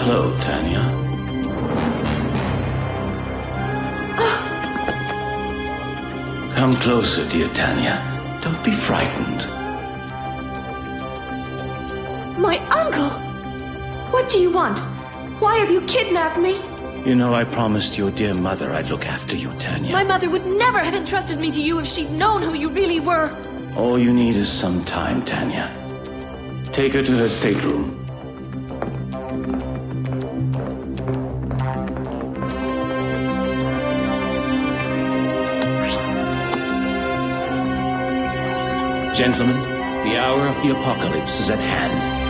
Hello, Tanya. Come closer, dear Tanya. Don't be frightened. My uncle! What do you want? Why have you kidnapped me? You know, I promised your dear mother I'd look after you, Tanya. My mother would never have entrusted me to you if she'd known who you really were. All you need is some time, Tanya. Take her to her stateroom. Gentlemen, the hour of the apocalypse is at hand.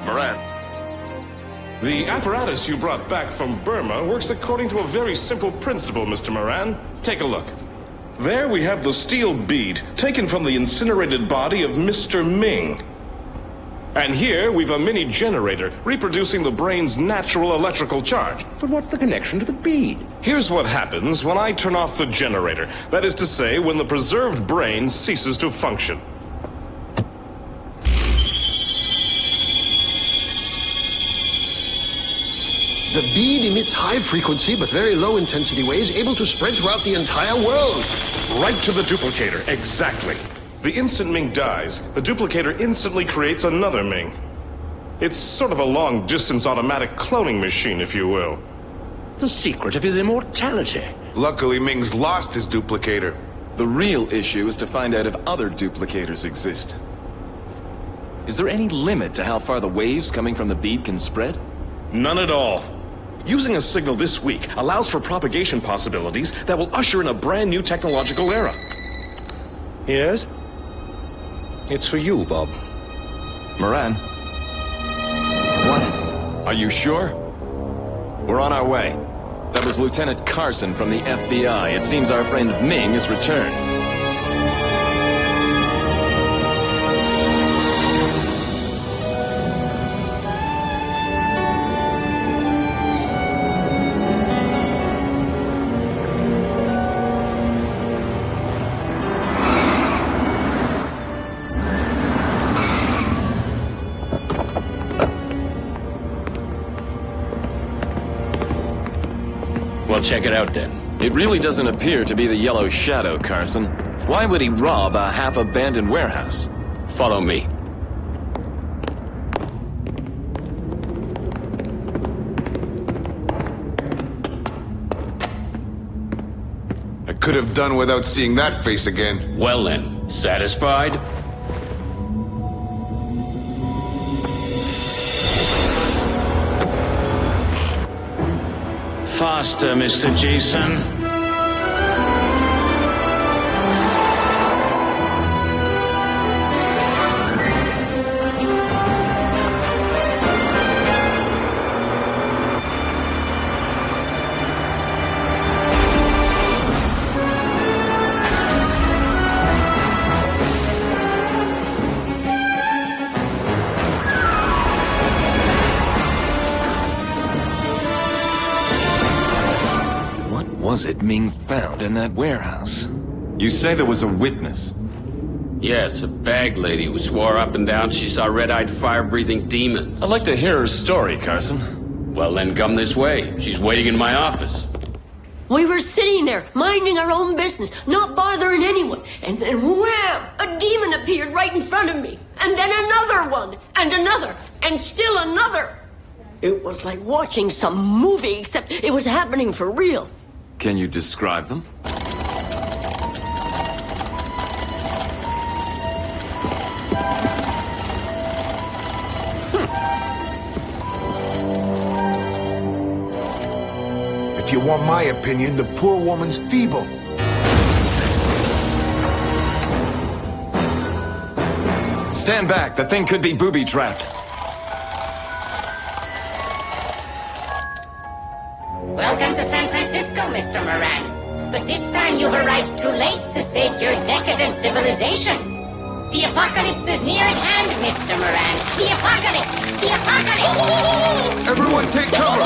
Morane. The apparatus you brought back from Burma works according to a very simple principle, Mr. Morane. Take a look. There we have the steel bead, taken from the incinerated body of Mr. Ming. And here we've a mini generator, reproducing the brain's natural electrical charge. But what's the connection to the bead? Here's what happens when I turn off the generator. That is to say, when the preserved brain ceases to function. The bead emits high-frequency but very low-intensity waves able to spread throughout the entire world. Right to the duplicator, exactly. The instant Ming dies, the duplicator instantly creates another Ming. It's sort of a long-distance automatic cloning machine, if you will. The secret of his immortality. Luckily, Ming's lost his duplicator. The real issue is to find out if other duplicators exist. Is there any limit to how far the waves coming from the bead can spread? None at all. Using a signal this weak allows for propagation possibilities that will usher in a brand new technological era. Yes? It's for you, Bob. Morane? What? Are you sure? We're on our way. That was Lieutenant Carson from the FBI. It seems our friend Ming has returned. Well, check it out then. It really doesn't appear to be the Yellow Shadow, Carson. Why would he rob a half-abandoned warehouse? Follow me. I could have done without seeing that face again. Well then, satisfied? Faster, Mr. Jason. Was it Ming found in that warehouse? You say there was a witness. Yes, a bag lady who swore up and down she saw red-eyed, fire-breathing demons. I'd like to hear her story, Carson. Well, then come this way. She's waiting in my office. We were sitting there, minding our own business, not bothering anyone. And then wham! A demon appeared right in front of me. And then another one, and another, and still another. It was like watching some movie, except it was happening for real. Can you describe them? If you want my opinion, the poor woman's feeble. Stand back. The thing could be booby-trapped. Welcome to San Francisco, Mr. Mr. Morane. But this time you've arrived too late to save your decadent civilization. The apocalypse is near at hand, Mr. Morane. The apocalypse! The apocalypse! Everyone take cover!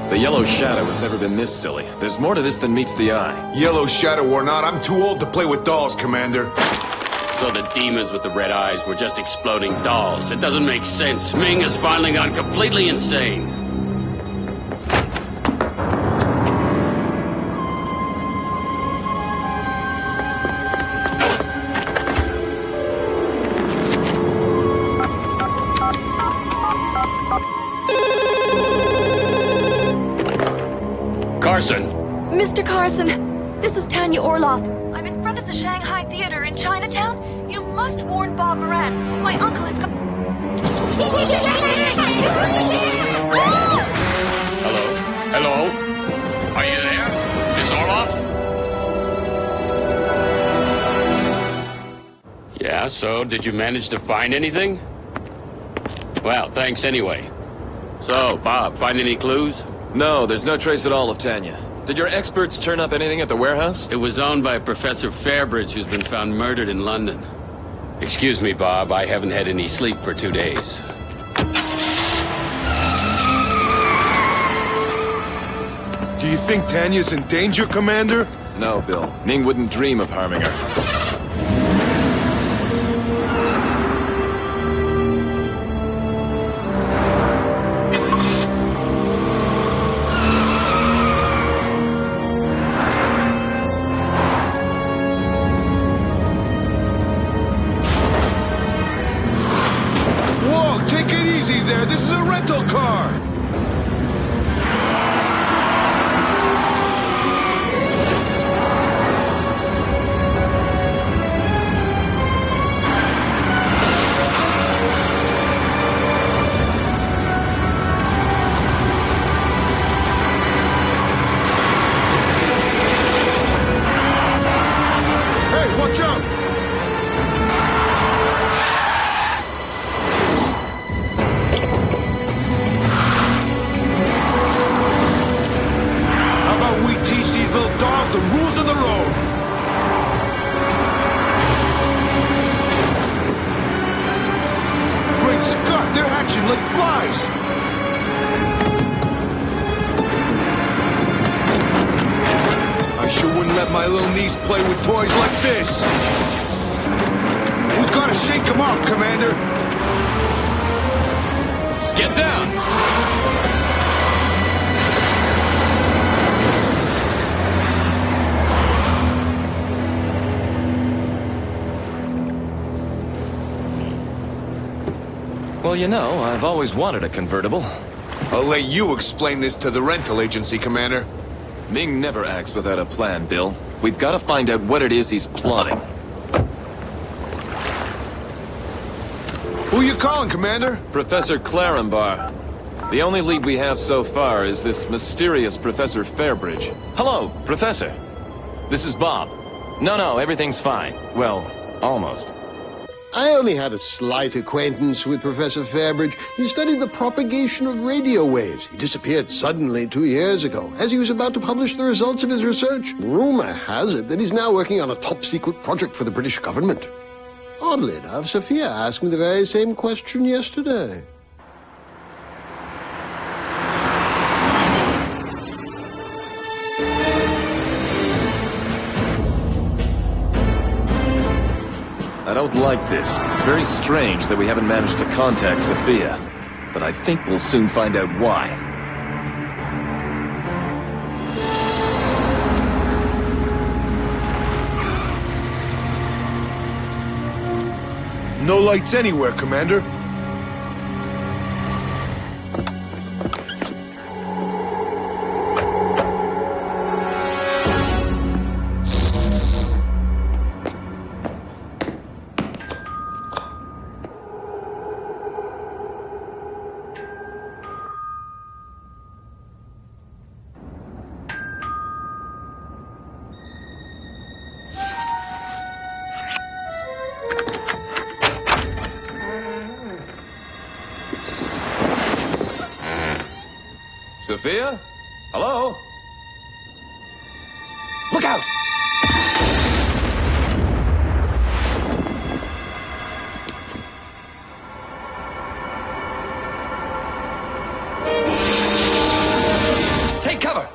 The Yellow Shadow has never been this silly. There's more to this than meets the eye. Yellow Shadow or not, I'm too old to play with dolls, Commander. So the demons with the red eyes were just exploding dolls. It doesn't make sense. Ming has finally gone completely insane. Carson! Mr. Carson, this is Tanya Orloff. I'm in front of the Shanghai Theater in Chinatown. You must warn Bob Morane. My uncle is Hello? Are you there? Miss Orloff? Yeah, so did you manage to find anything? Well, thanks anyway. So, Bob, find any clues? No, there's no trace at all of Tanya. Did your experts turn up anything at the warehouse? It was owned by Professor Fairbridge, who's been found murdered in London. Excuse me, Bob, I haven't had any sleep for 2 days. Do you think Tanya's in danger, Commander? No, Bill. Ming wouldn't dream of harming her. Take it easy there. This is a rental car. Hey, watch out! The rules of the road! Great Scott, they're hatching like flies! I sure wouldn't let my little niece play with toys like this! We gotta shake them off, Commander! Get down! Well, you know, I've always wanted a convertible. I'll let you explain this to the rental agency, Commander. Ming never acts without a plan, Bill. We've got to find out what it is he's plotting. Who are you calling, Commander? Professor Clarenbar. The only lead we have so far is this mysterious Professor Fairbridge. Hello, Professor. This is Bob. No, everything's fine. Well, almost. I only had a slight acquaintance with Professor Fairbridge. He studied the propagation of radio waves. He disappeared suddenly 2 years ago, as he was about to publish the results of his research. Rumor has it that he's now working on a top-secret project for the British government. Oddly enough, Sophia asked me the very same question yesterday. I don't like this. It's very strange that we haven't managed to contact Sophia. But I think we'll soon find out why. No lights anywhere, Commander. Sophia? Hello? Look out! Take cover!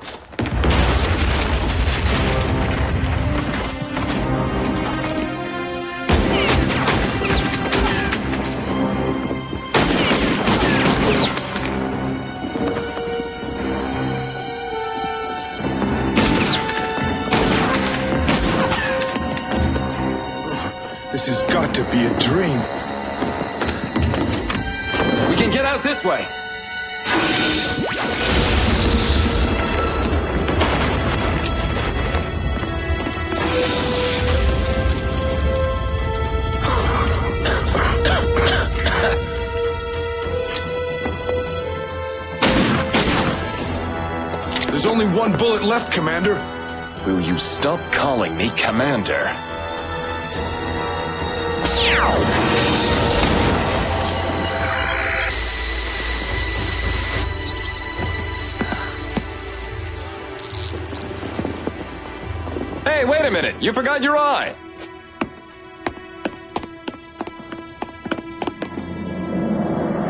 This has got to be a dream. We can get out this way! There's only one bullet left, Commander. Will you stop calling me Commander? Hey, wait a minute! You forgot your eye!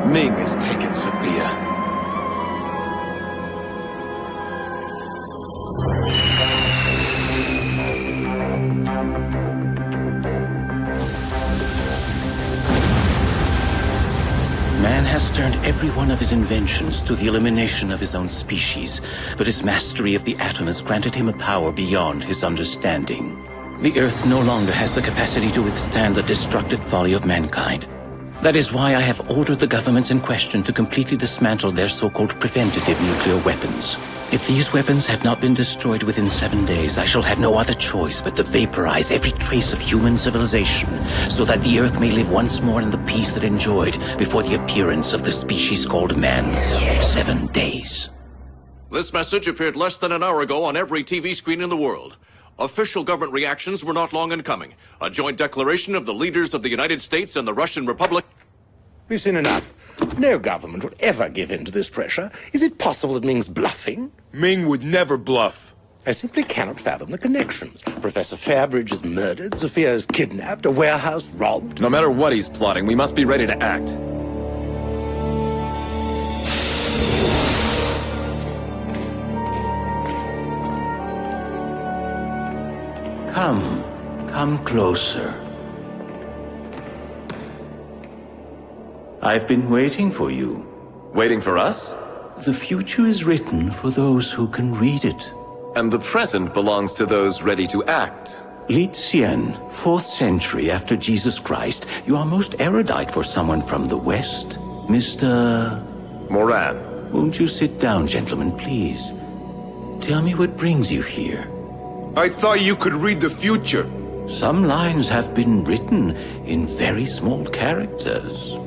Ming has taken Sophia. Man has turned every one of his inventions to the elimination of his own species, but his mastery of the atom has granted him a power beyond his understanding. The Earth no longer has the capacity to withstand the destructive folly of mankind. That is why I have ordered the governments in question to completely dismantle their so-called preventative nuclear weapons. If these weapons have not been destroyed within 7 days, I shall have no other choice but to vaporize every trace of human civilization, so that the Earth may live once more in the peace it enjoyed before the appearance of the species called man. 7 days. This message appeared less than an hour ago on every TV screen in the world. Official government reactions were not long in coming. A joint declaration of the leaders of the United States and the Russian Republic. We've seen enough. No government would ever give in to this pressure. Is it possible that Ming's bluffing? Ming would never bluff. I simply cannot fathom the connections. Professor Fairbridge is murdered, Sophia is kidnapped, a warehouse robbed. No matter what he's plotting, we must be ready to act. Come closer. I've been waiting for you. Waiting for us? The future is written for those who can read it. And the present belongs to those ready to act. Li Xian, 4th century after Jesus Christ. You are most erudite for someone from the West. Mr. Morane. Won't you sit down, gentlemen, please? Tell me what brings you here. I thought you could read the future. Some lines have been written in very small characters.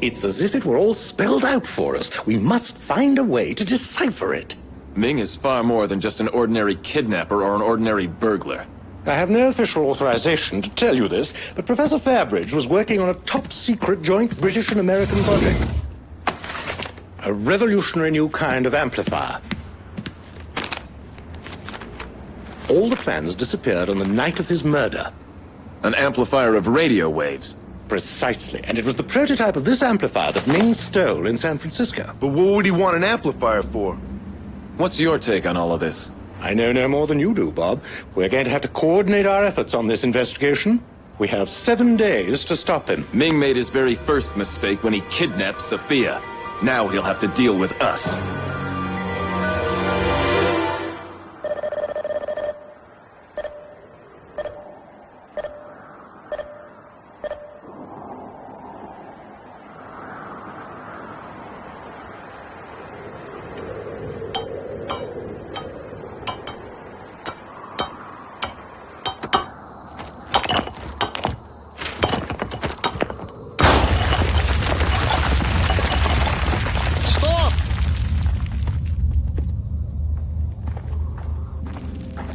It's as if it were all spelled out for us. We must find a way to decipher it. Ming is far more than just an ordinary kidnapper or an ordinary burglar. I have no official authorization to tell you this, but Professor Fairbridge was working on a top-secret joint British and American project. A revolutionary new kind of amplifier. All the plans disappeared on the night of his murder. An amplifier of radio waves. Precisely, and it was the prototype of this amplifier that Ming stole in San Francisco. But what would he want an amplifier for? What's your take on all of this? I know no more than you do, Bob. We're going to have to coordinate our efforts on this investigation. We have 7 days to stop him. Ming made his very first mistake when he kidnapped Sophia. Now he'll have to deal with us.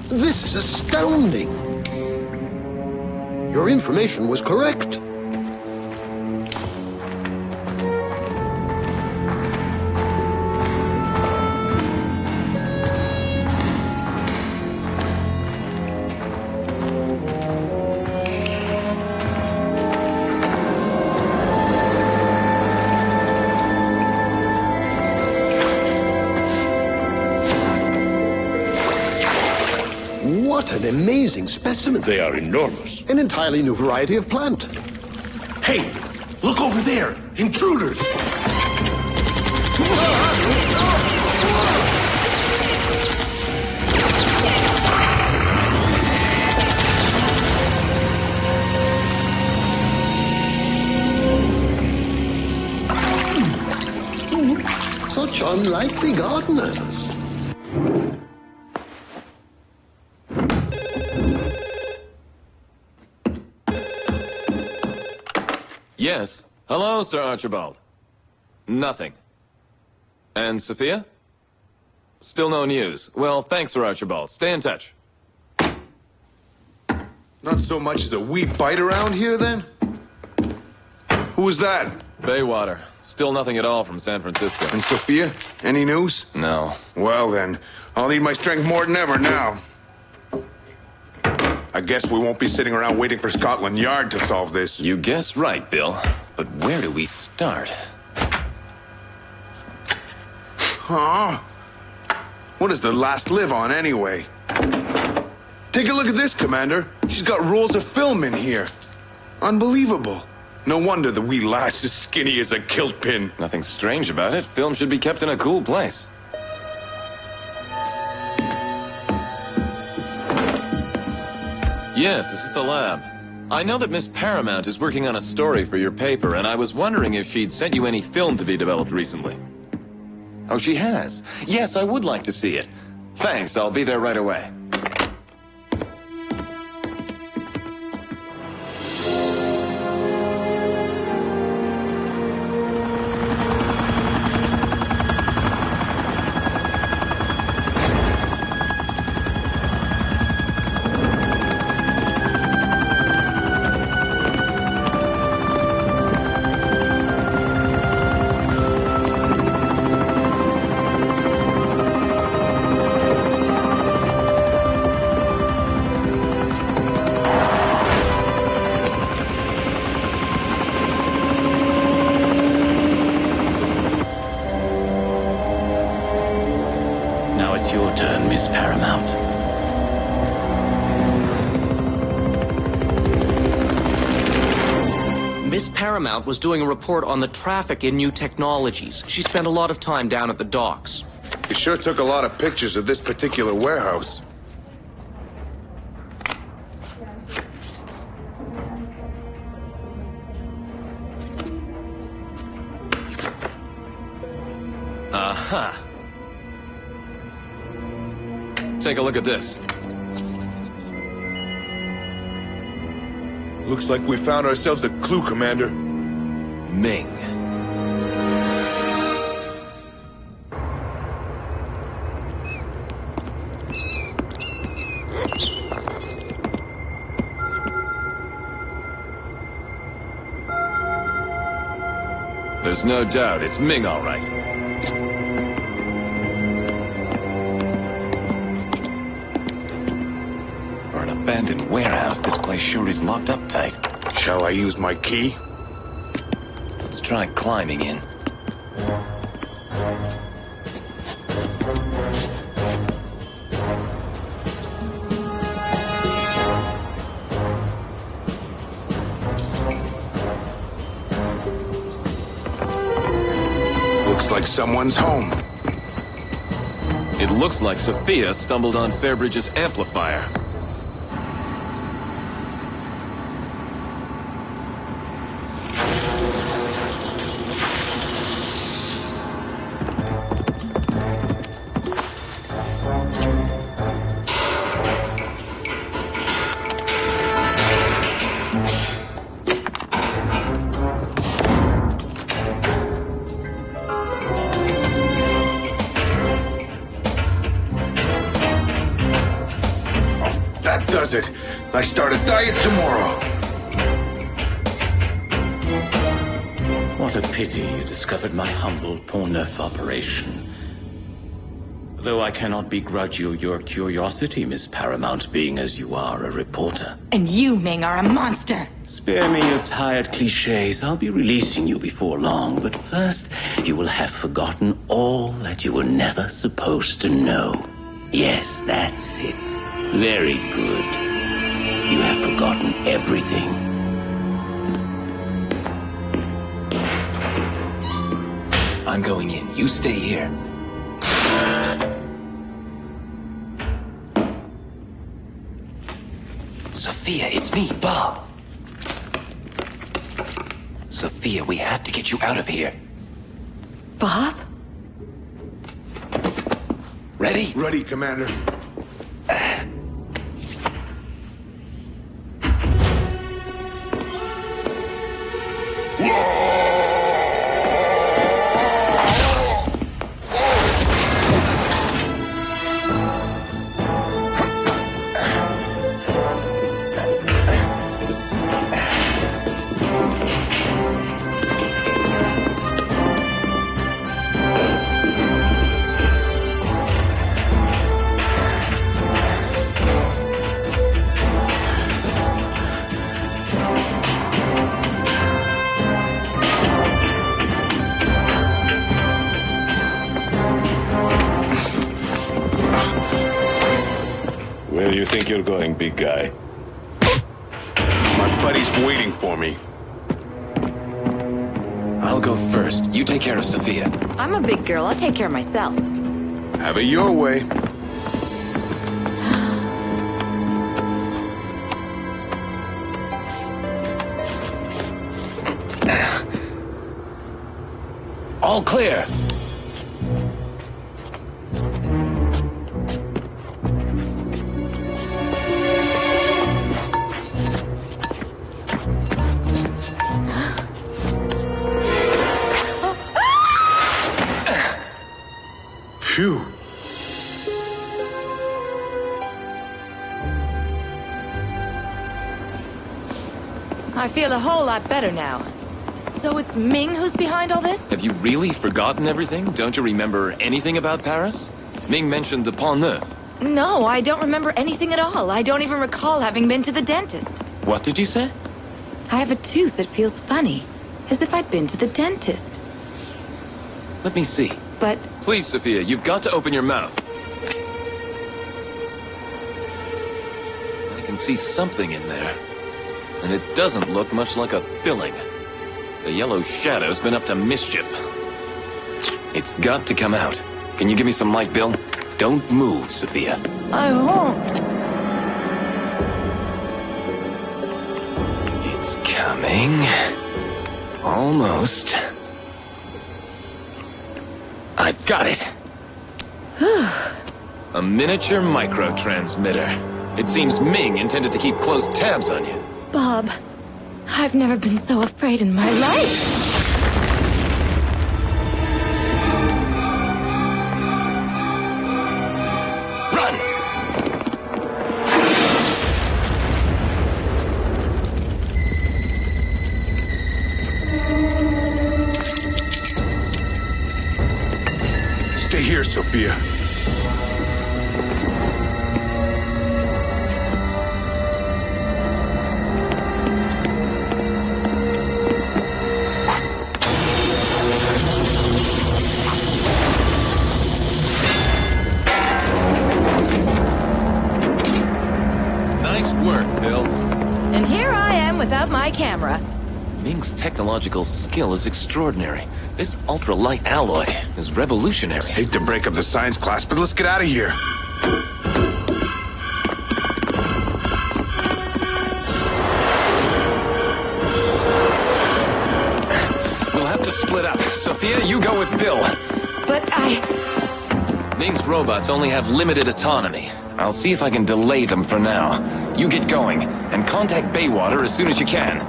This is astounding. Your information was correct. What an amazing specimen. They are enormous. An entirely new variety of plant. Hey, look over there! Intruders! Such unlikely gardeners. Yes. Hello, Sir Archibald. Nothing. And Sophia? Still no news. Well, thanks, Sir Archibald. Stay in touch. Not so much as a wee bite around here, then? Who was that? Baywater. Still nothing at all from San Francisco. And Sophia? Any news? No. Well, then, I'll need my strength more than ever now. I guess we won't be sitting around waiting for Scotland Yard to solve this. You guess right, Bill. But where do we start? Huh? What does the last live on, anyway? Take a look at this, Commander. She's got rolls of film in here. Unbelievable. No wonder the wee lass is skinny as a kilt pin. Nothing strange about it. Film should be kept in a cool place. Yes, this is the lab. I know that Miss Paramount is working on a story for your paper, and I was wondering if she'd sent you any film to be developed recently. Oh, she has? Yes, I would like to see it. Thanks, I'll be there right away. Miss Paramount. Miss Paramount was doing a report on the traffic in new technologies. She spent a lot of time down at the docks. You sure took a lot of pictures of this particular warehouse. Aha! Take a look at this. Looks like we found ourselves a clue, Commander. Ming. There's no doubt, it's Ming, all right. For an abandoned warehouse, this place sure is locked up tight. Shall I use my key? Let's try climbing in. Looks like someone's home. It looks like Sophia stumbled on Fairbridge's amplifier. That does it. I start a diet tomorrow. What a pity you discovered my humble Pont-Neuf operation. Though I cannot begrudge you your curiosity, Miss Paramount, being as you are a reporter. And you, Ming, are a monster. Spare me your tired cliches. I'll be releasing you before long, but first, you will have forgotten all that you were never supposed to know. Yes, that's it. Very good. You have forgotten everything. I'm going in. You stay here. Sophia, it's me, Bob. Sophia, we have to get you out of here. Bob? Ready? Ready, Commander. Where do you think you're going, big guy? My buddy's waiting for me. I'll go first. You take care of Sophia. I'm a big girl. I'll take care of myself. Have it your way. All clear. Phew. I feel a whole lot better now. So it's Ming who's behind all this? Have you really forgotten everything? Don't you remember anything about Paris? Ming mentioned the Pont Neuf. No, I don't remember anything at all. I don't even recall having been to the dentist. What did you say? I have a tooth that feels funny, as if I'd been to the dentist. Let me see. But... Please, Sophia, you've got to open your mouth. I can see something in there. And it doesn't look much like a filling. The yellow shadow's been up to mischief. It's got to come out. Can you give me some light, Bill? Don't move, Sophia. I won't. It's coming. Almost. I've got it. A miniature microtransmitter. It seems Ming intended to keep close tabs on you. Bob, I've never been so afraid in my life. Stay here, Sophia. Nice work, Bill. And here I am without my camera. Ming's technological skill is extraordinary. This ultra-light alloy is revolutionary. Hate to break up the science class, but let's get out of here. We'll have to split up. Sophia, you go with Bill. But Ming's robots only have limited autonomy. I'll see if I can delay them for now. You get going, and contact Baywater as soon as you can.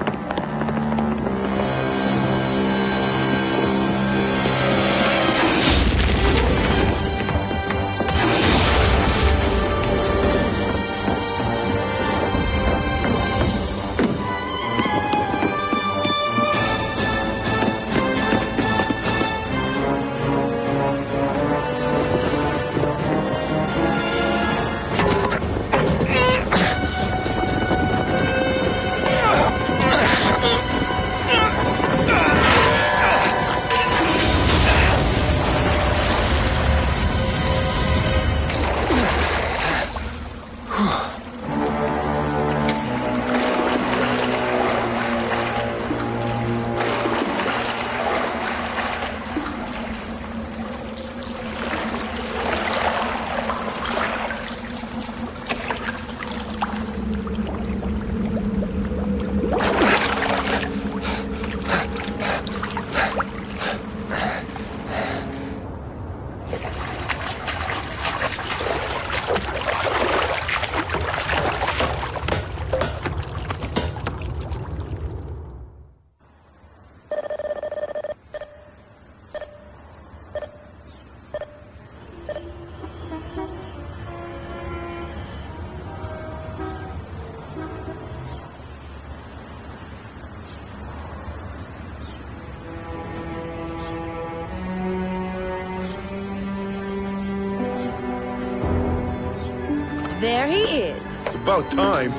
There he is. It's about time.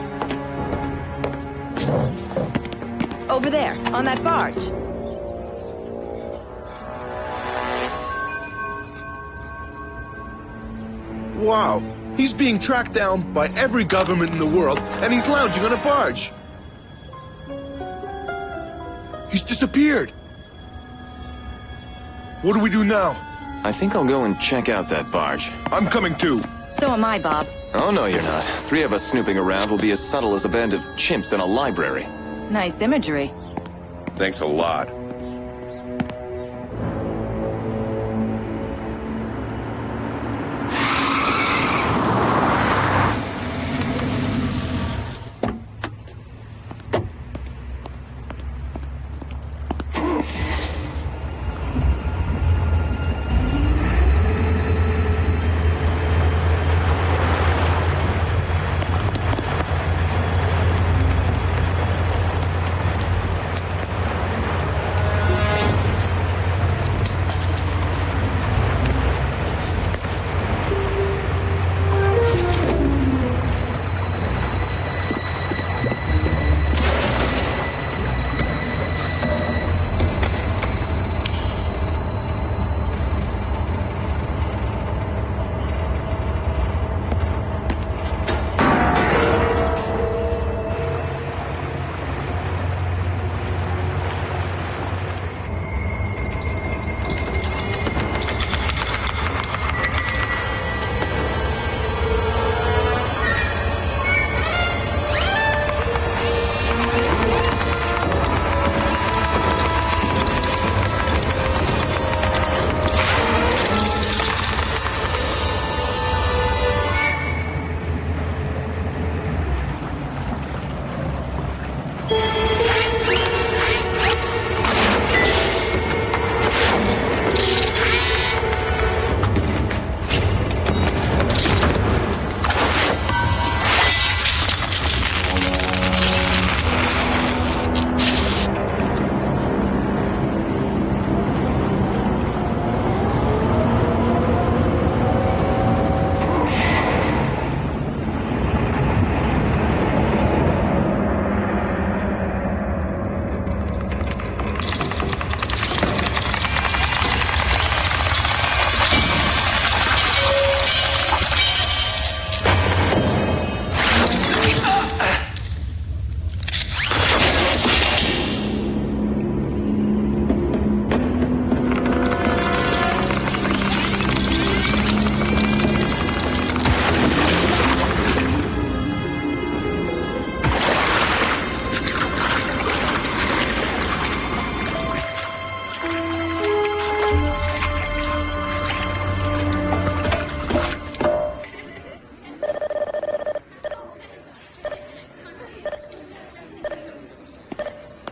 Over there, on that barge. Wow. He's being tracked down by every government in the world, and he's lounging on a barge. He's disappeared. What do we do now? I think I'll go and check out that barge. I'm coming too. So am I, Bob. Oh, no, you're not. 3 of us snooping around will be as subtle as a band of chimps in a library. Nice imagery. Thanks a lot.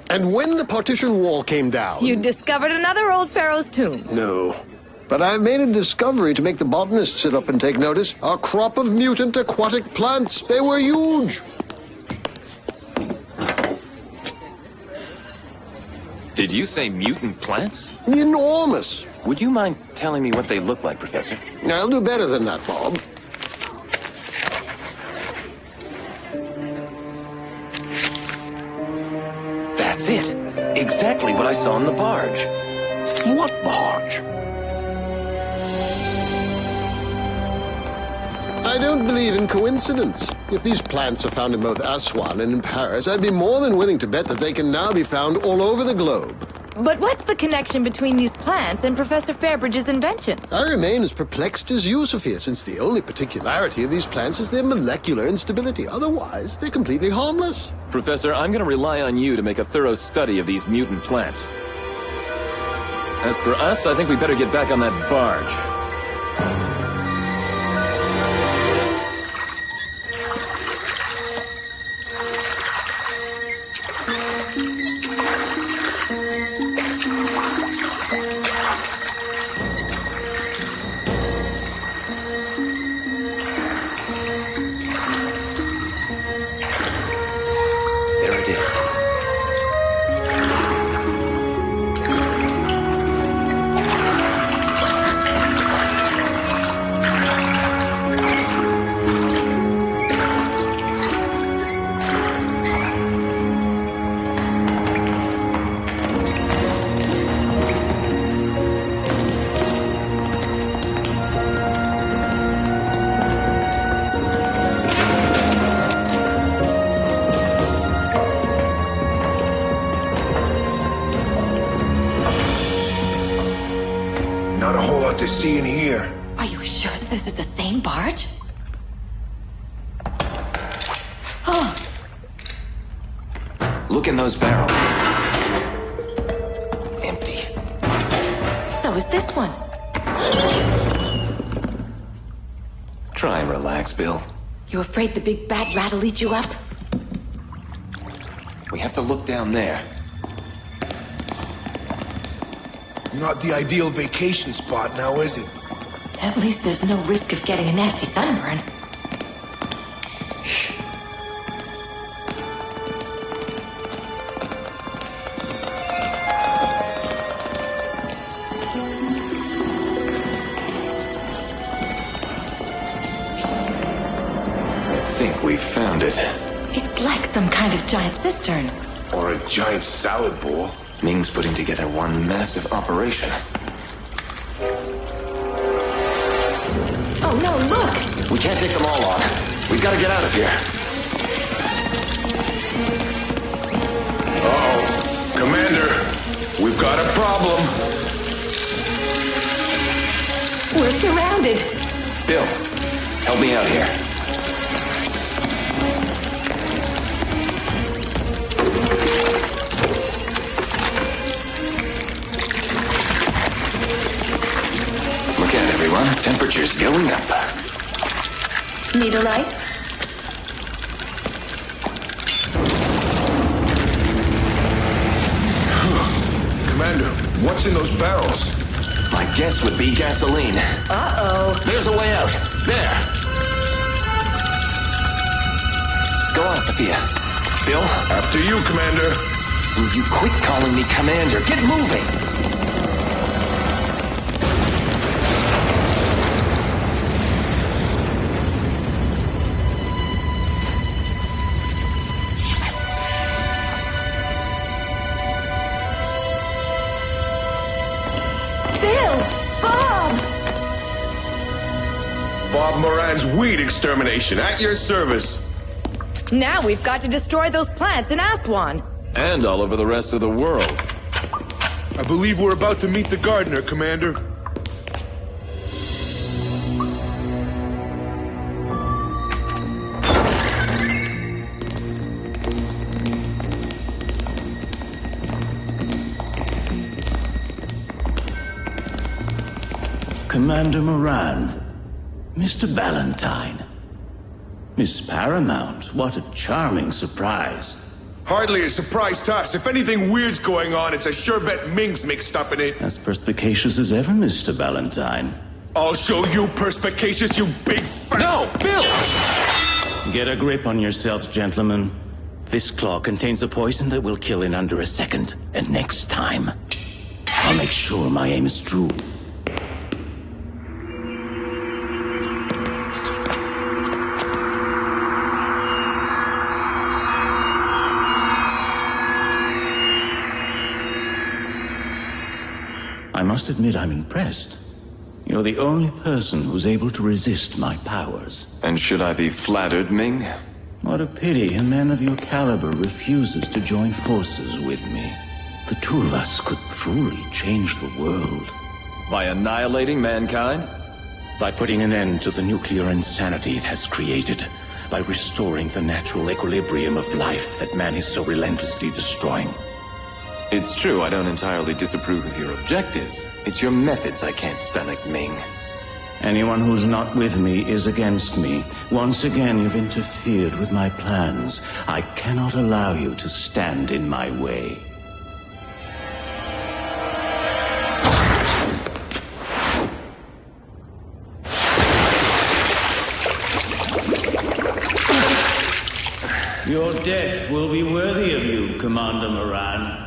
And when the partition wall came down... You discovered another old pharaoh's tomb. No. But I've made a discovery to make the botanists sit up and take notice. A crop of mutant aquatic plants. They were huge. Did you say mutant plants? Enormous. Would you mind telling me what they look like, Professor? I'll do better than that, Bob. That's it. Exactly what I saw on the barge. What barge? I don't believe in coincidence. If these plants are found in both Aswan and in Paris, I'd be more than willing to bet that they can now be found all over the globe. But what's the connection between these plants and Professor Fairbridge's invention? I remain as perplexed as you, Sophia, since the only particularity of these plants is their molecular instability. Otherwise, they're completely harmless. Professor, I'm going to rely on you to make a thorough study of these mutant plants. As for us, I think we better get back on that barge. see and hear. Are you sure this is the same barge? Oh, Look in those barrels. Empty. so is this one. Try and relax, Bill. You afraid the big bad rat'll eat you up? We have to look down there. Not the ideal vacation spot now, is it? At least there's no risk of getting a nasty sunburn. Shh. I think we found it. It's like some kind of giant cistern. Or a giant salad bowl. Ming's putting together one massive operation. Oh no, look! We can't take them all on. We've got to get out of here. Uh-oh. Commander, we've got a problem. We're surrounded. Bill, help me out here. Look out, everyone. Temperature's going up. Need a light? Commander, what's in those barrels? My guess would be gasoline. Uh-oh. There's a way out. There. Go on, Sophia. Bill? After you, Commander. Will you quit calling me Commander? Get moving! Bill! Bob! Bob Moran's weed extermination at your service. Now we've got to destroy those plants in Aswan. And all over the rest of the world. I believe we're about to meet the gardener, Commander. Commander Morane, Mr. Ballantyne. Miss Paramount, what a charming surprise. Hardly a surprise to us. If anything weird's going on, it's a sure bet Ming's mixed up in it. As perspicacious as ever, Mr. Ballantyne. I'll show you perspicacious, you big fat... No, Bill! Get a grip on yourselves, gentlemen. This claw contains a poison that will kill in under a second. And next time, I'll make sure my aim is true. I must admit I'm impressed. You're the only person who's able to resist my powers. And should I be flattered, Ming? What a pity a man of your caliber refuses to join forces with me. The two of us could truly change the world. By annihilating mankind? By putting an end to the nuclear insanity it has created. By restoring the natural equilibrium of life that man is so relentlessly destroying. It's true, I don't entirely disapprove of your objectives. It's your methods I can't stomach, Ming. Anyone who's not with me is against me. Once again, you've interfered with my plans. I cannot allow you to stand in my way. Your death will be worthy of you, Commander Morane.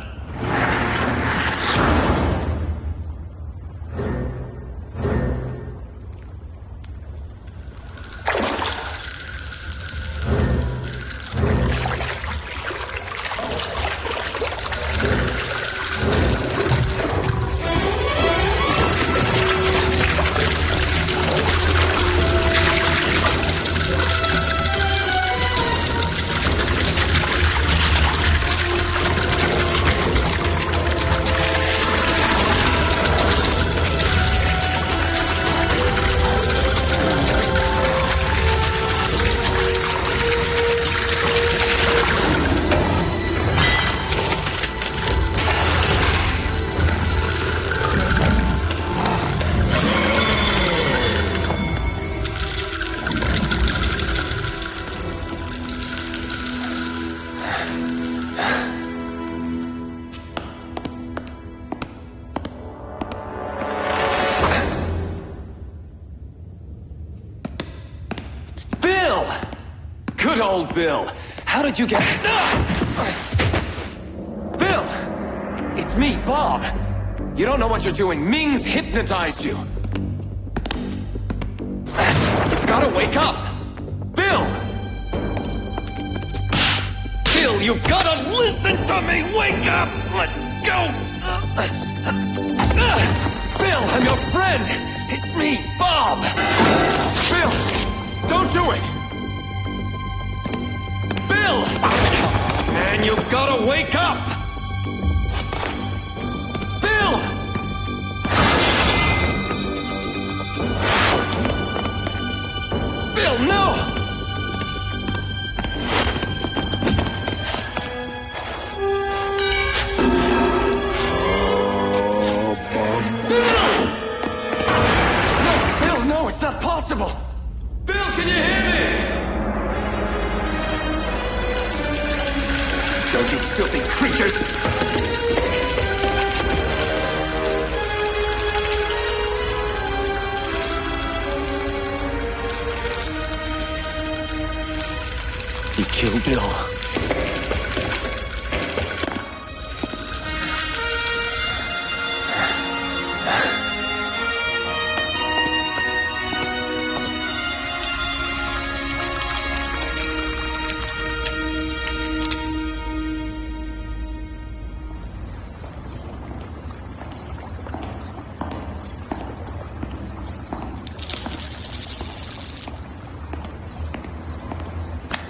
Bill! Good old Bill. How did you get... Bill! It's me, Bob. You don't know what you're doing. Ming's hypnotized you. You've gotta wake up! Bill! Bill, you've gotta listen to me! Wake up! Let go! Bill, I'm your friend! It's me, Bob! Bill! Don't do it! Bill! Man, you've gotta wake up! Bill! Bill, no! Bill! No, no, it's not possible! Bill, can you hear me? Don't you filthy creatures! He killed Bill.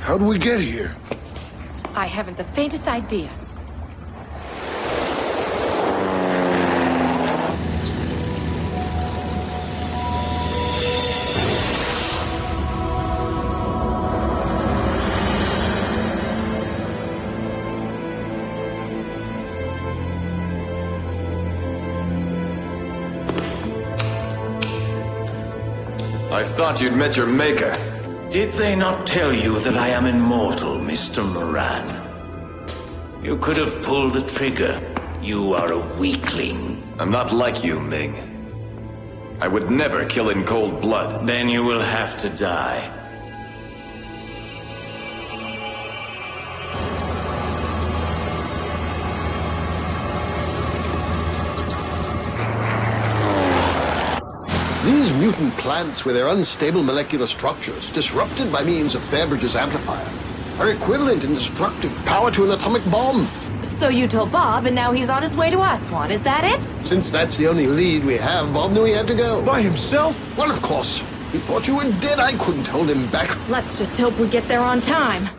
How'd we get here? I haven't the faintest idea. I thought you'd met your maker. Did they not tell you that I am immortal, Mr. Morane? You could have pulled the trigger. You are a weakling. I'm not like you, Ming. I would never kill in cold blood. Then you will have to die. These mutant plants with their unstable molecular structures, disrupted by means of Fairbridge's amplifier, are equivalent in destructive power to an atomic bomb. So you told Bob, and now he's on his way to Aswan, is that it? Since that's the only lead we have, Bob knew he had to go. By himself? Well, of course. He thought you were dead. I couldn't hold him back. Let's just hope we get there on time.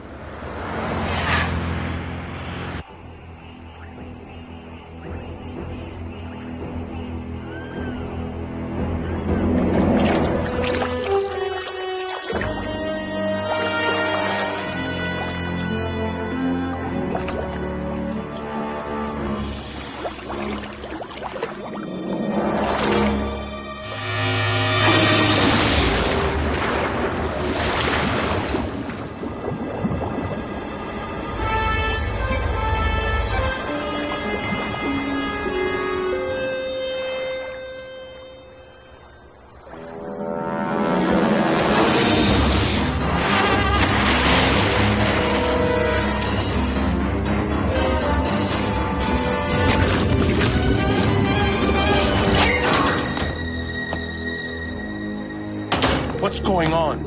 What's going on?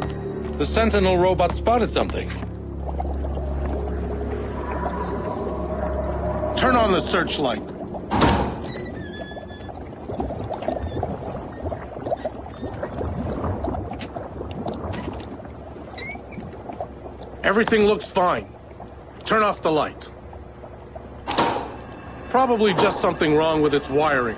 The Sentinel robot spotted something. Turn on the searchlight. Everything looks fine. Turn off the light. Probably just something wrong with its wiring.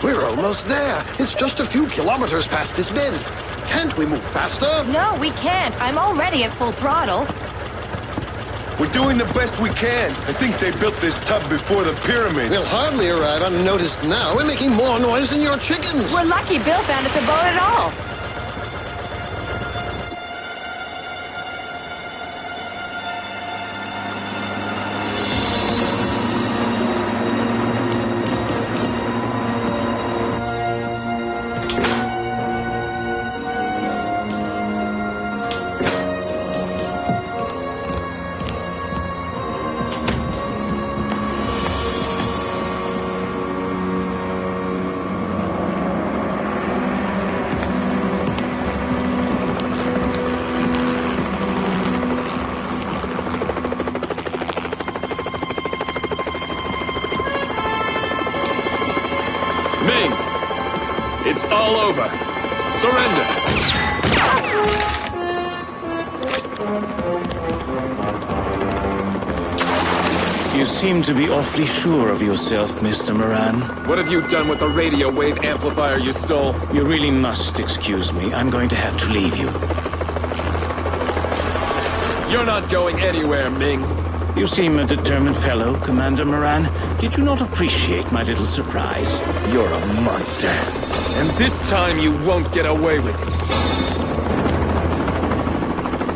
We're almost there. It's just a few kilometers past this bend. Can't we move faster? No, we can't. I'm already at full throttle. We're doing the best we can. I think they built this tub before the pyramids. We'll hardly arrive unnoticed now. We're making more noise than your chickens. We're lucky Bill found us a boat at all. It's all over. Surrender. You seem to be awfully sure of yourself, Mr. Morane. What have you done with the radio wave amplifier you stole? You really must excuse me. I'm going to have to leave you. You're not going anywhere, Ming. You seem a determined fellow, Commander Morane. Did you not appreciate my little surprise? You're a monster. And this time you won't get away with it.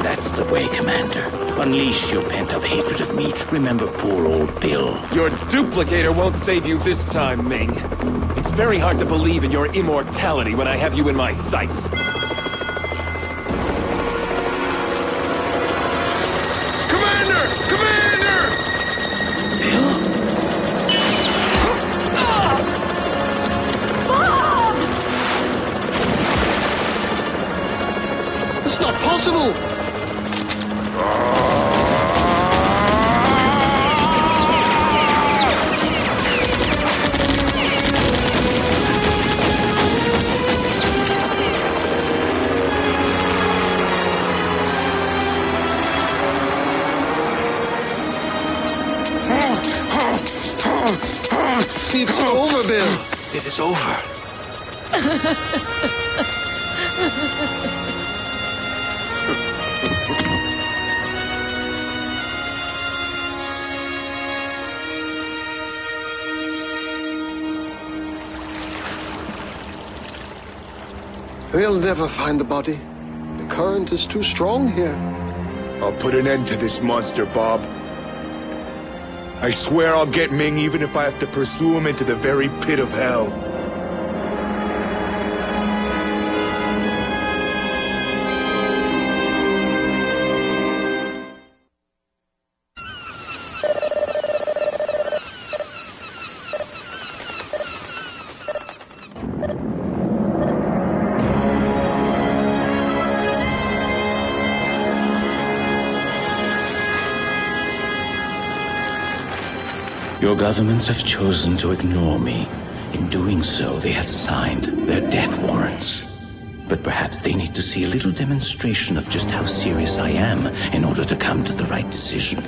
That's the way, Commander. Unleash your pent-up hatred of me. Remember poor old Bill. Your duplicator won't save you this time, Ming. It's very hard to believe in your immortality when I have you in my sights. It's not possible! It's over, Bill. It is over. We'll never find the body. The current is too strong here. I'll put an end to this monster, Bob. I swear I'll get Ming even if I have to pursue him into the very pit of hell. Your governments have chosen to ignore me. In doing so, they have signed their death warrants. But perhaps they need to see a little demonstration of just how serious I am in order to come to the right decision.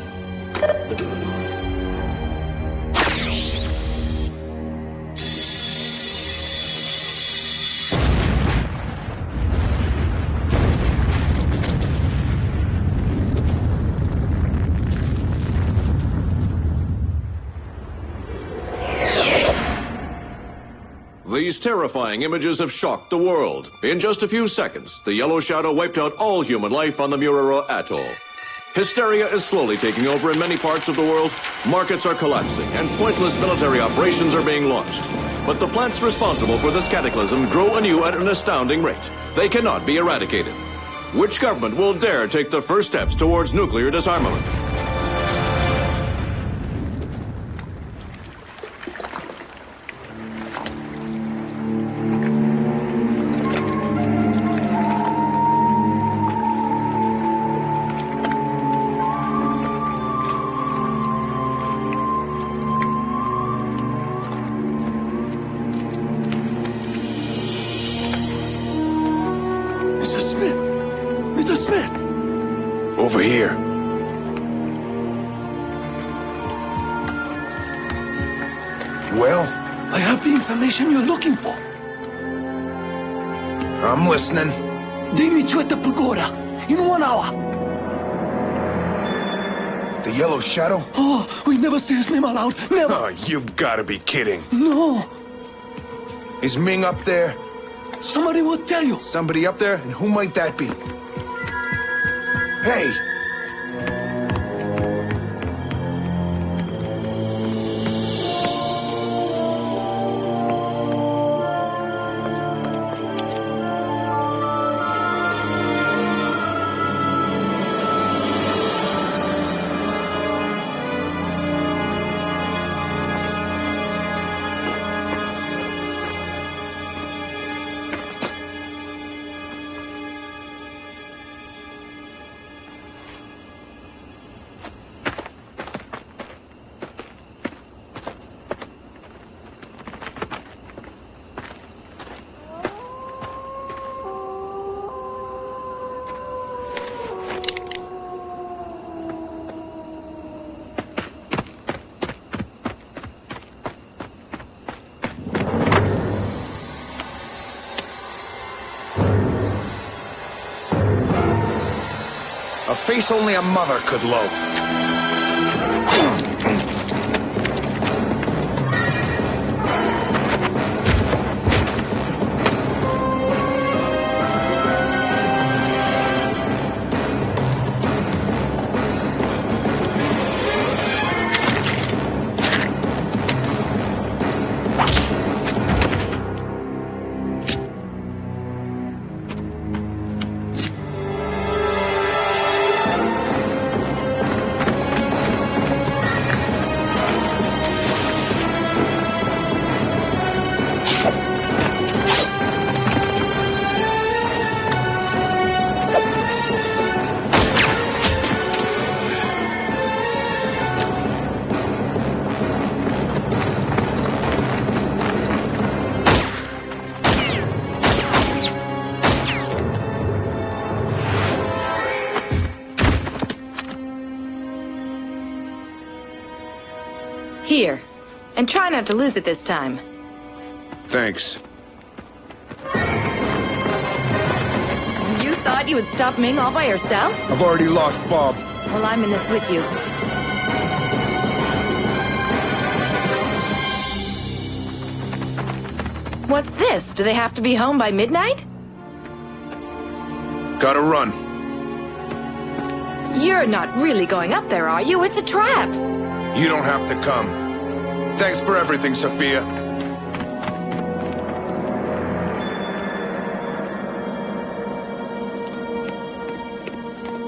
These terrifying images have shocked the world. In just a few seconds, the Yellow Shadow wiped out all human life on the Mururoa Atoll. Hysteria is slowly taking over in many parts of the world. Markets are collapsing, and pointless military operations are being launched. But the plants responsible for this cataclysm grow anew at an astounding rate. They cannot be eradicated. Which government will dare take the first steps towards nuclear disarmament? Over here. Well? I have the information you're looking for. I'm listening. They meet you at the pagoda in 1 hour. The Yellow Shadow? Oh, we never say his name aloud. Never. Oh, you've got to be kidding. No. Is Ming up there? Somebody will tell you. Somebody up there? And who might that be? Hey! face only a mother could love. Here. And try not to lose it this time. Thanks. You thought you would stop Ming all by yourself? I've already lost Bob. Well, I'm in this with you. What's this? Do they have to be home by midnight? Gotta run. You're not really going up there, are you? It's a trap. You don't have to come. Thanks for everything, Sophia.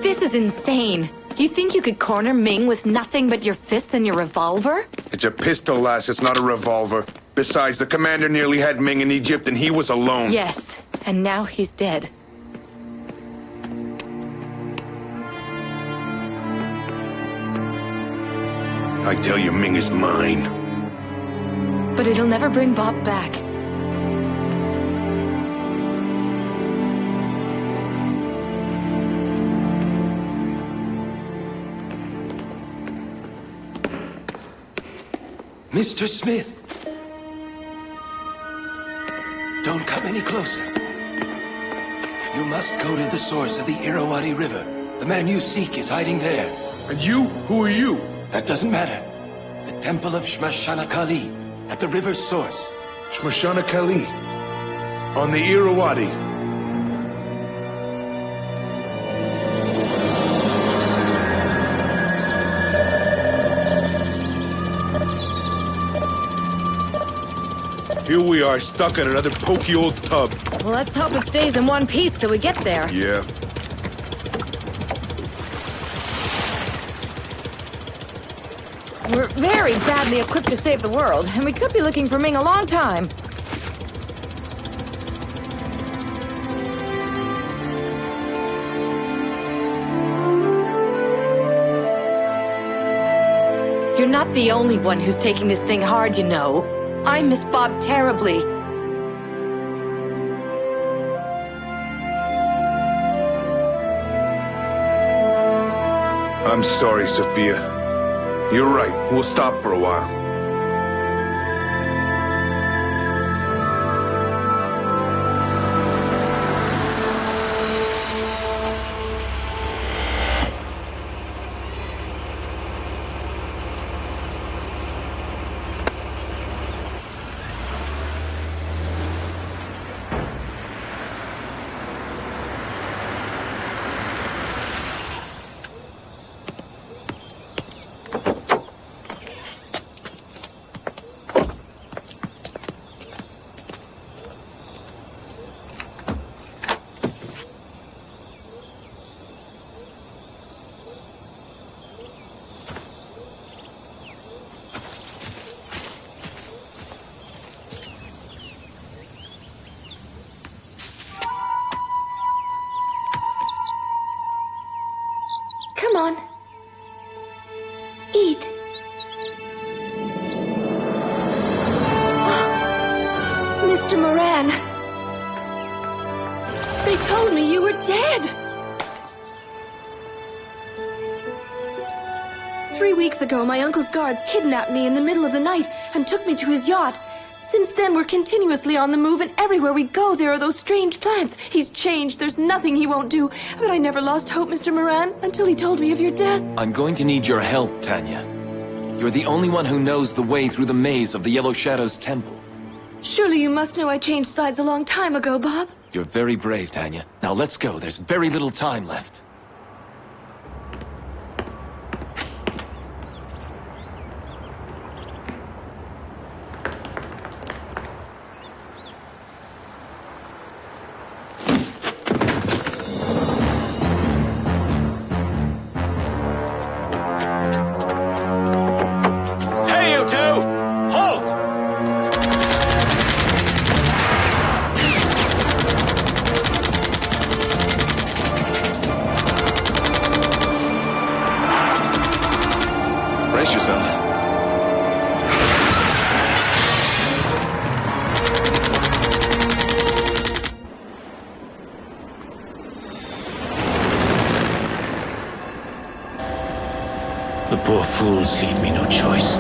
This is insane. You think you could corner Ming with nothing but your fists and your revolver? It's a pistol, lass. It's not a revolver. Besides, the commander nearly had Ming in Egypt and he was alone. Yes, and now he's dead. I tell you, Ming is mine. But it'll never bring Bob back. Mr. Smith! Don't come any closer. You must go to the source of the Irrawaddy River. The man you seek is hiding there. And you? Who are you? That doesn't matter. The Temple of Shmashana Kali, at the river's source. Shmashana Kali. On the Irrawaddy. Here we are, stuck in another pokey old tub. Well, let's hope it stays in one piece till we get there. Yeah. We're very badly equipped to save the world, and we could be looking for Ming a long time. You're not the only one who's taking this thing hard, you know. I miss Bob terribly. I'm sorry, Sophia. You're right. We'll stop for a while. Come on. Eat. Mr. Morane. They told me you were dead. 3 weeks ago, my uncle's guards kidnapped me in the middle of the night and took me to his yacht. Since then, we're continuously on the move, and everywhere we go, there are those strange plants. He's changed. There's nothing he won't do. But I never lost hope, Mr. Morane, until he told me of your death. I'm going to need your help, Tanya. You're the only one who knows the way through the maze of the Yellow Shadow's temple. Surely you must know I changed sides a long time ago, Bob. You're very brave, Tanya. Now let's go. There's very little time left. Brace yourself. The poor fools leave me no choice.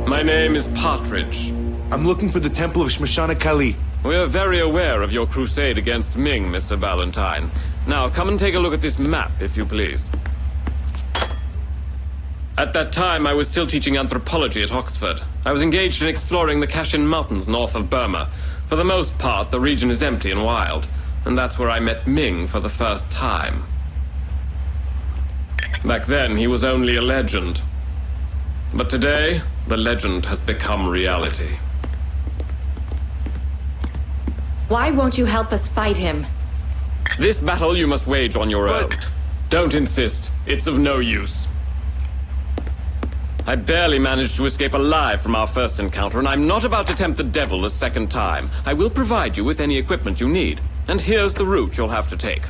My name is Partridge. I'm looking for the Temple of Shmashana Kali. We are very aware of your crusade against Ming, Mr. Valentine. Now, come and take a look at this map, if you please. At that time, I was still teaching anthropology at Oxford. I was engaged in exploring the Kashin Mountains north of Burma. For the most part, the region is empty and wild. And that's where I met Ming for the first time. Back then, he was only a legend. But today, the legend has become reality. Why won't you help us fight him? This battle you must wage on your own. Don't insist. It's of no use. I barely managed to escape alive from our first encounter, and I'm not about to tempt the devil a second time. I will provide you with any equipment you need. And here's the route you'll have to take.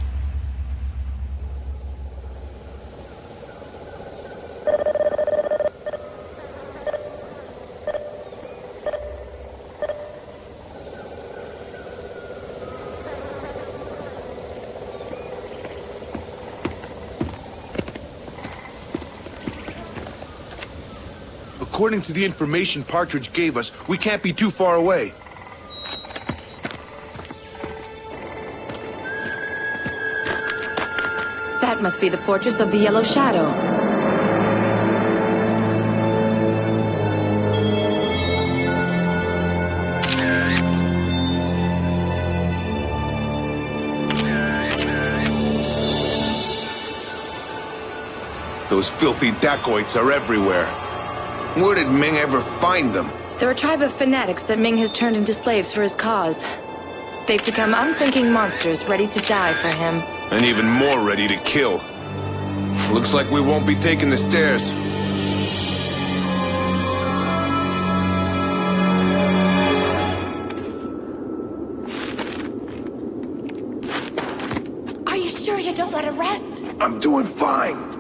According to the information Partridge gave us, we can't be too far away. That must be the fortress of the Yellow Shadow. Those filthy dacoits are everywhere. Where did Ming ever find them? They're a tribe of fanatics that Ming has turned into slaves for his cause. They've become unthinking monsters ready to die for him. And even more ready to kill. Looks like we won't be taking the stairs. Are you sure you don't want to rest? I'm doing fine.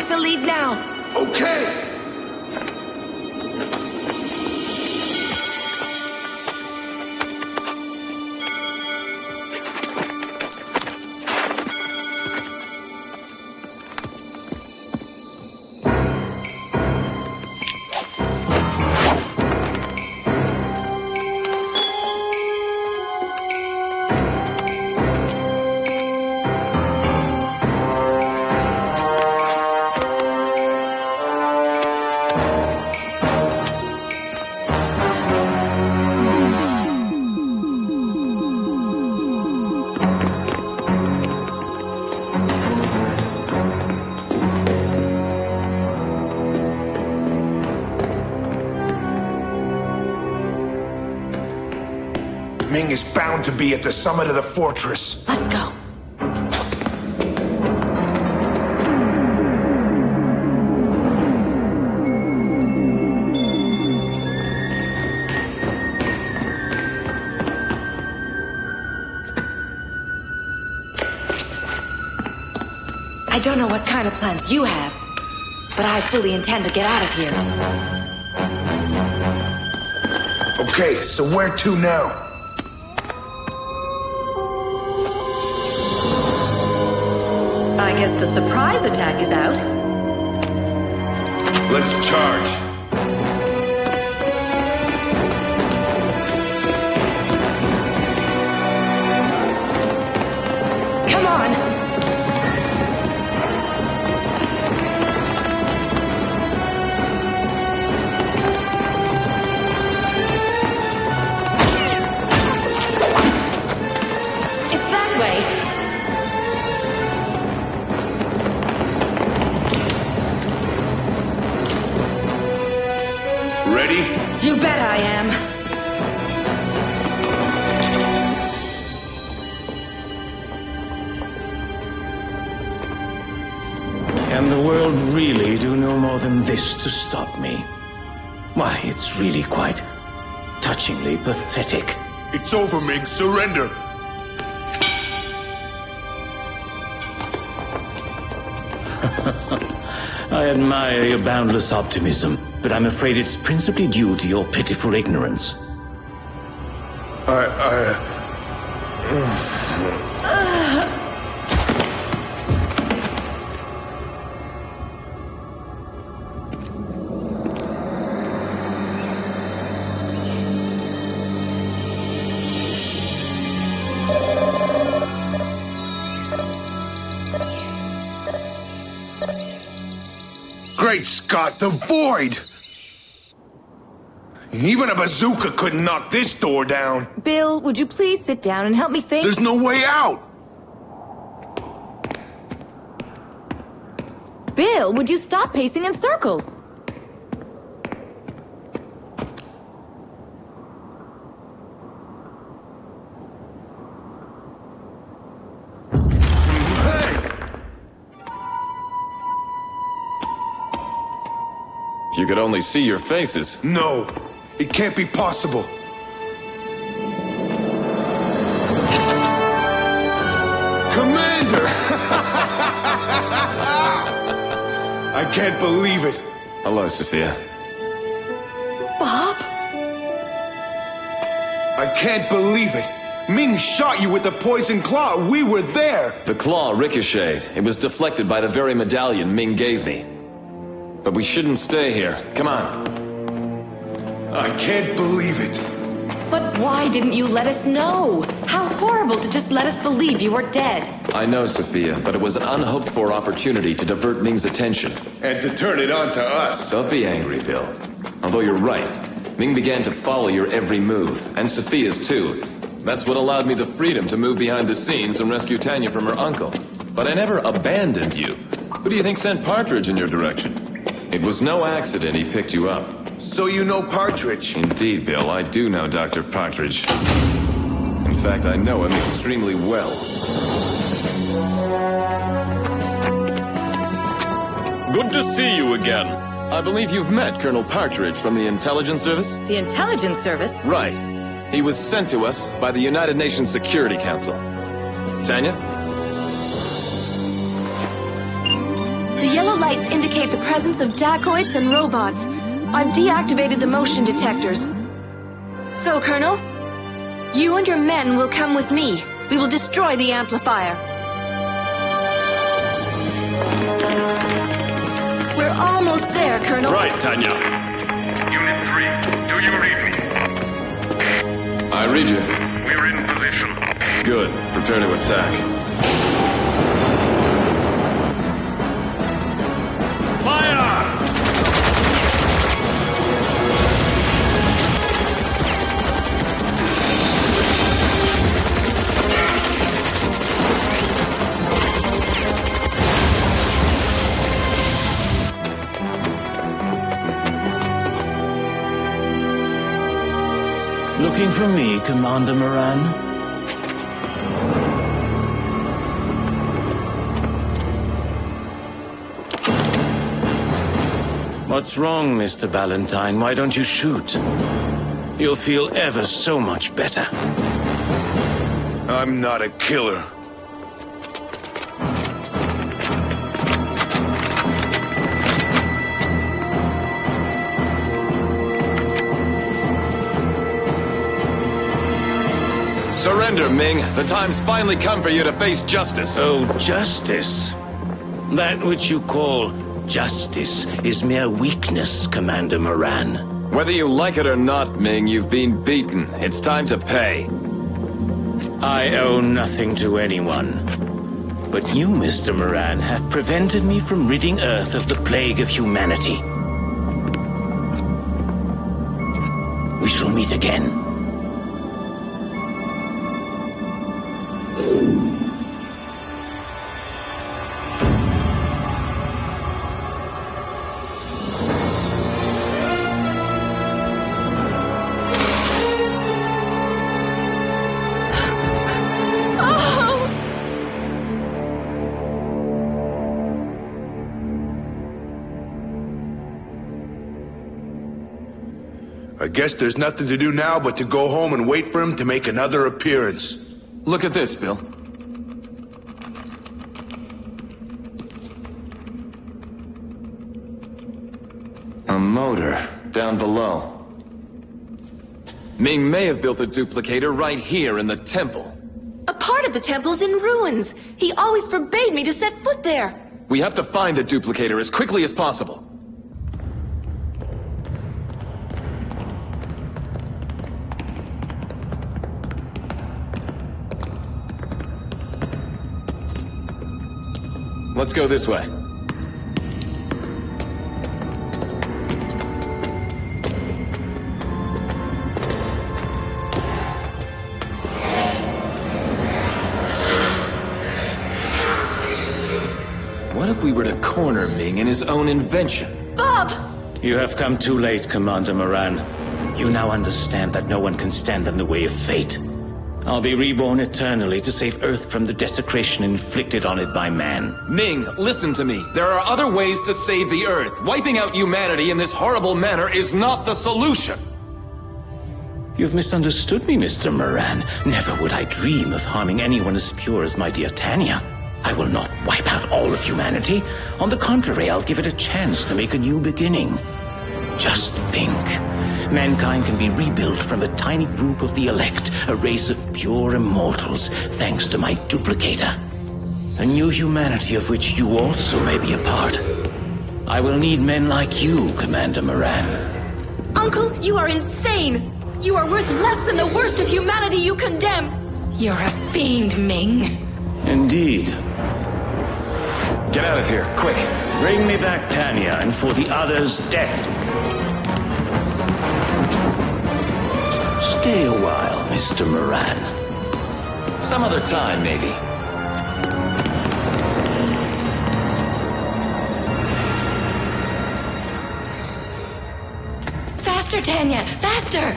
take the lead now. Okay! Ming is bound to be at the summit of the fortress. Let's go. I don't know what kind of plans you have, but I fully intend to get out of here. Okay, so where to now? I guess the surprise attack is out. Let's charge. Come on! It's that way. Ready? You bet I am. Can the world really do no more than this to stop me? Why, it's really quite touchingly pathetic. It's over, Ming. Surrender. I admire your boundless optimism, but I'm afraid it's principally due to your pitiful ignorance. Great Scott, the void! Even a bazooka couldn't knock this door down. Bill, would you please sit down and help me think? There's no way out! Bill, would you stop pacing in circles? If you could only see your faces. No, it can't be possible. Commander! I can't believe it. Hello, Sophia. Bob? I can't believe it. Ming shot you with the poison claw. We were there. The claw ricocheted. It was deflected by the very medallion Ming gave me. But we shouldn't stay here. Come on. I can't believe it. But why didn't you let us know? How horrible to just let us believe you were dead. I know, Sophia, but it was an unhoped-for opportunity to divert Ming's attention. And to turn it on to us. Don't be angry, Bill. Although you're right, Ming began to follow your every move, and Sophia's too. That's what allowed me the freedom to move behind the scenes and rescue Tanya from her uncle. But I never abandoned you. Who do you think sent Partridge in your direction? It was no accident he picked you up. So you know Partridge? Indeed, Bill, I do know Dr. Partridge. In fact, I know him extremely well. Good to see you again. I believe you've met Colonel Partridge from the Intelligence Service? The Intelligence Service? Right. He was sent to us by the United Nations Security Council. Tanya? The Yellow lights indicate the presence of dacoits and robots. I've deactivated the motion detectors. So, Colonel, you and your men will come with me. We will destroy the amplifier. We're almost there, Colonel. Right, Tanya. Unit 3, do you read me? I read you. We're in position. Good. Prepare to attack. Looking for me, Commander Morane? What's wrong, Mr. Ballantyne? Why don't you shoot? You'll feel ever so much better. I'm not a killer. Surrender, Ming. The time's finally come for you to face justice. Oh, justice? That which you call justice is mere weakness, Commander Morane. Whether you like it or not, Ming, you've been beaten. It's time to pay. I owe nothing to anyone. But you, Mr. Morane, have prevented me from ridding Earth of the plague of humanity. We shall meet again. I guess there's nothing to do now but to go home and wait for him to make another appearance. Look at this, Bill. A motor down below. Ming may have built a duplicator right here in the temple. A part of the temple's in ruins. He always forbade me to set foot there. We have to find the duplicator as quickly as possible. Let's go this way. What if we were to corner Ming in his own invention? Bob! You have come too late, Commander Morane. You now understand that no one can stand in the way of fate. I'll be reborn eternally to save Earth from the desecration inflicted on it by man. Ming, listen to me. There are other ways to save the Earth. Wiping out humanity in this horrible manner is not the solution. You've misunderstood me, Mr. Morane. Never would I dream of harming anyone as pure as my dear Tanya. I will not wipe out all of humanity. On the contrary, I'll give it a chance to make a new beginning. Just think. Mankind can be rebuilt from a tiny group of the elect, a race of pure immortals, thanks to my duplicator. A new humanity of which you also may be a part. I will need men like you, Commander Morane. Uncle, you are insane! You are worth less than the worst of humanity you condemn! You're a fiend, Ming. Indeed. Get out of here, quick. Bring me back Tanya, and for the others, death. Stay a while, Mr. Morane. Some other time, maybe. Faster, Tanya! Faster!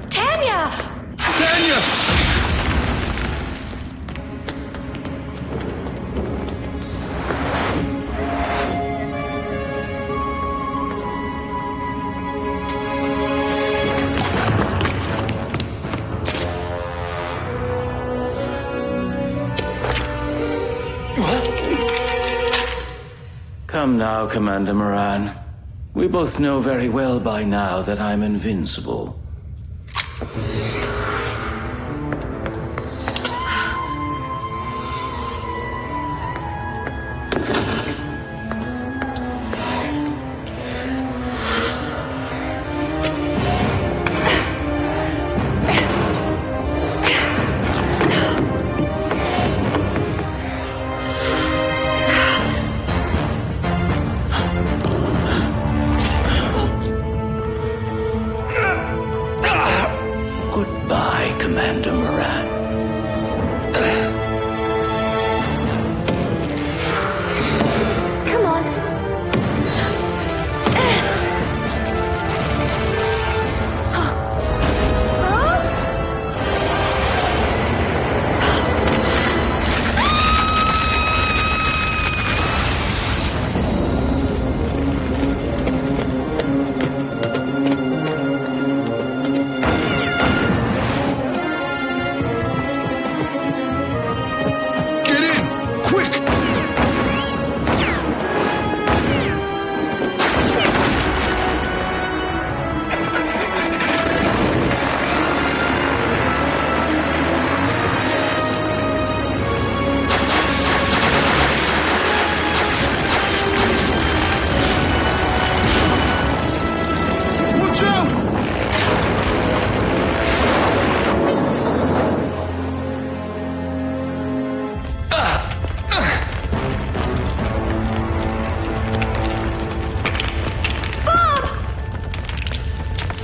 Tanya! Tanya! Come now, Commander Morane. We both know very well by now that I'm invincible. Goodbye, Commander Morane. Come on. Get in! Quick! Watch out!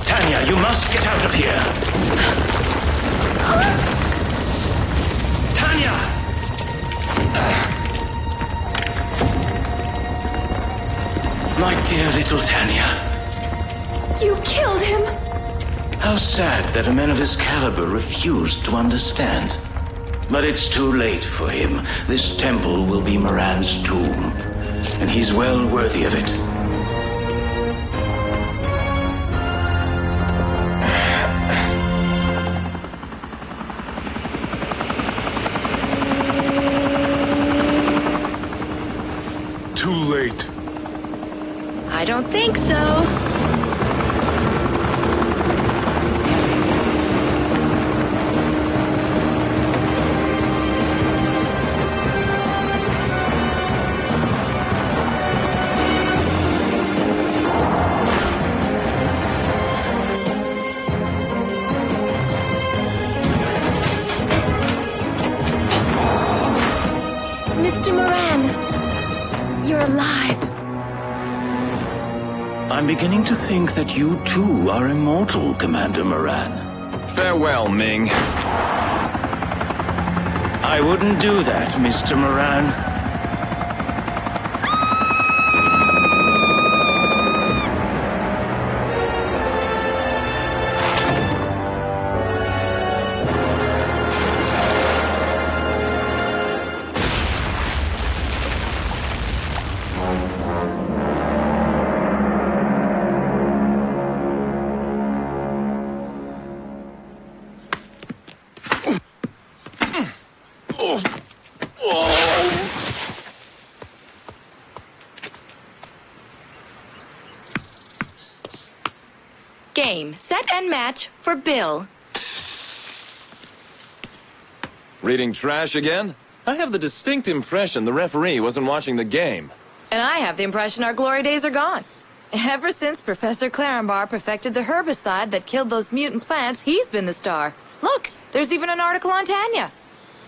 Tanya, you must get out of here. Tanya! My dear little Tanya. You killed him! How sad that a man of his caliber refused to understand. But it's too late for him. This temple will be Morane's tomb, and he's well worthy of it. Too late. I don't think so. Mr. Morane, you're alive. I'm beginning to think that you too are immortal, Commander Morane. Farewell, Ming. I wouldn't do that, Mr. Morane. Game, set, and match for Bill. Reading trash again? I have the distinct impression the referee wasn't watching the game. And I have the impression our glory days are gone. Ever since Professor Clarenbar perfected the herbicide that killed those mutant plants, he's been the star. Look, there's even an article on Tanya.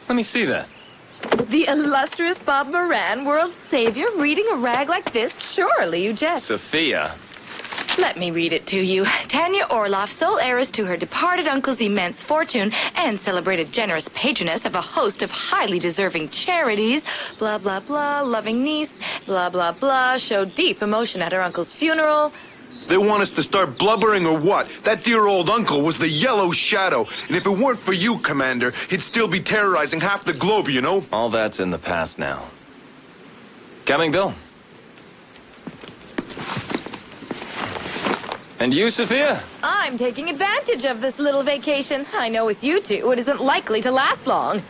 Let me see that. The illustrious Bob Morane, world savior, reading a rag like this? Surely you jest. Sophia. Let me read it to you. Tanya Orloff, sole heiress to her departed uncle's immense fortune and celebrated generous patroness of a host of highly deserving charities, blah, blah, blah, loving niece, blah, blah, blah, showed deep emotion at her uncle's funeral. They want us to start blubbering or what? That dear old uncle was the Yellow Shadow, and if it weren't for you, Commander, he'd still be terrorizing half the globe, you know? All that's in the past now. Coming, Bill? And you, Sophia? I'm taking advantage of this little vacation. I know with you two, it isn't likely to last long.